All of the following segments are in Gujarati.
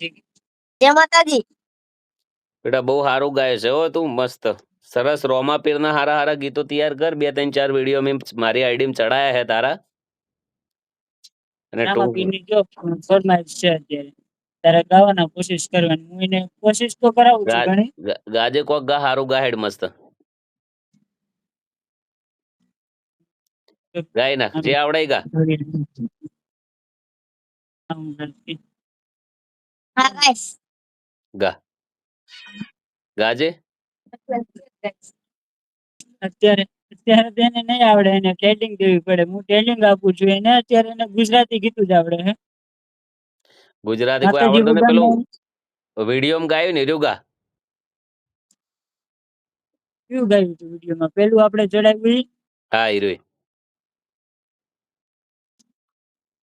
જય માતાજી બેટા બહુ સારું ગાય છે હો તું મસ્ત સરસ રોમા પીરના હારા હારા ગીતો તૈયાર કર 2 3 4 વિડીયો મેં મારી આઈડી માં ચડાયા હે તારા અને રામાપીરની જો ફરમાઈશ છે અત્યારે તારે ગાવાના કોશિશ કરવાની હું એને કોશિશ તો કરાવું છું ઘણી ગાજે કોક ગા હારું ગા હેડ મસ્ત ગાય નાખ જે આવડે ગા હા ગાઈસ ગા ગાજે અત્યારે અત્યારે તેને નહીં આવડે એને ટ્રેડિંગ દેવી પડે હું ટ્રેડિંગ આપું છું એને અત્યારે એને ગુજરાતી ગીતું જ આવડે છે ગુજરાતી કોઈ માતાજી આવડતું ને પેલું ભગવાનને વિડીયો માં ગાયું ને રહ્યું ગા કયું ગાયું હતું વિડીયોમાં પેલું આપણે ચડાવ્યું હા હીરો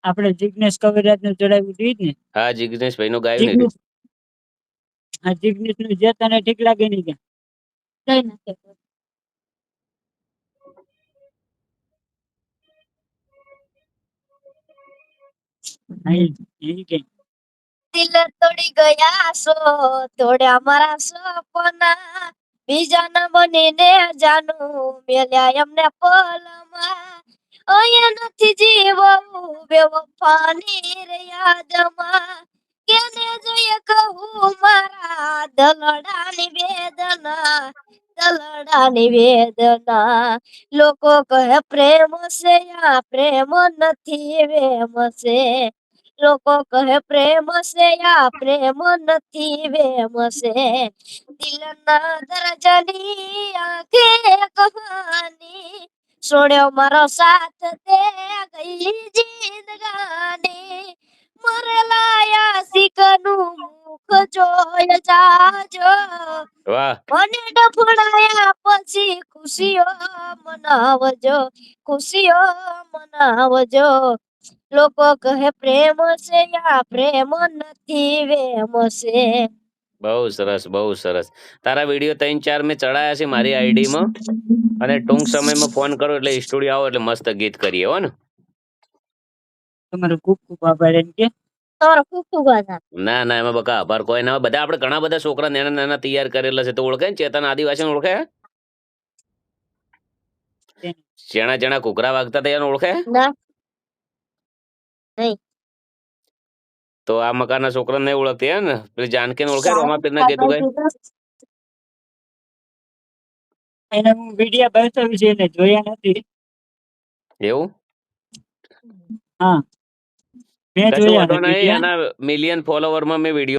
આપણે જિગ્નેશ કવિરાજ નું ચડાવ્યું હતું ઈ જ ને હા જિગ્નેશભાઈ નું ગાયું ને જિગ્નેશ હા જિગ્નેશ નું જે તને ઠીક લાગે નહીં કે કઈ નથી હા ઈ કે દિલ તોડી ગયા છો તોડ્યા મારા સપના બીજા ના બનીને જાનું મેલ્યા એમને પલમાં અહીંયા નથી જીવવું બેવફાની રે યાદમાં કેને જોઈએ કહું મારા દલડાની વેદના લોકો કહે પ્રેમ છે આ પ્રેમ નથી વેમ છે લોકો કહે પ્રેમ છે આ પ્રેમ નથી વેમ છે દિલના દર્દની આંખે કહાની છોડ્યો મારો સાથ તે ગઈ જિંદગાની મરેલા યાસિકનું મુખ જોઈ જાજો વાહ મને ડફડાયા પછી ખુશીઓ મનાવજો લોકો કહે પ્રેમ છે આ પ્રેમ નથી વેમ છે બહુ સરસ તારા વિડીયો 3 4 મેં ચડાયા છે મારી આઈડી માં અને ટૂંક સમયમાં ફોન કરો એટલે સ્ટુડિયો આવો એટલે મસ્ત ગીત કરીએ હો ને તમારો ખૂબ ખૂબ આભાર એમ કે તમારો ખૂબ ખૂબ આભાર ના ના એમાં બકા આભાર કોઈ ના બધા આપણે ઘણા બધા છોકરા નાના નાના તૈયાર કરેલા છે તો ઓળખે ને ચેતન આદિવાસી ઓળખે ચેણા ચેણા કુકરા વાગતા હતા એને ઓળખે ના નહીં તો આ મકાનના છોકરા નહીં ઓળખતી હે ને પેલી જાનકી ને ઓળખે રોમાપીર ના ગીતું ગાય એને હું વિડીયો બતાવી છે એને જોયા નથી એવું હા મેં કશું જોયા વાંધો છે નહીં વિડીયો એના મિલિયન ફોલોવરમાં મેં વિડીયો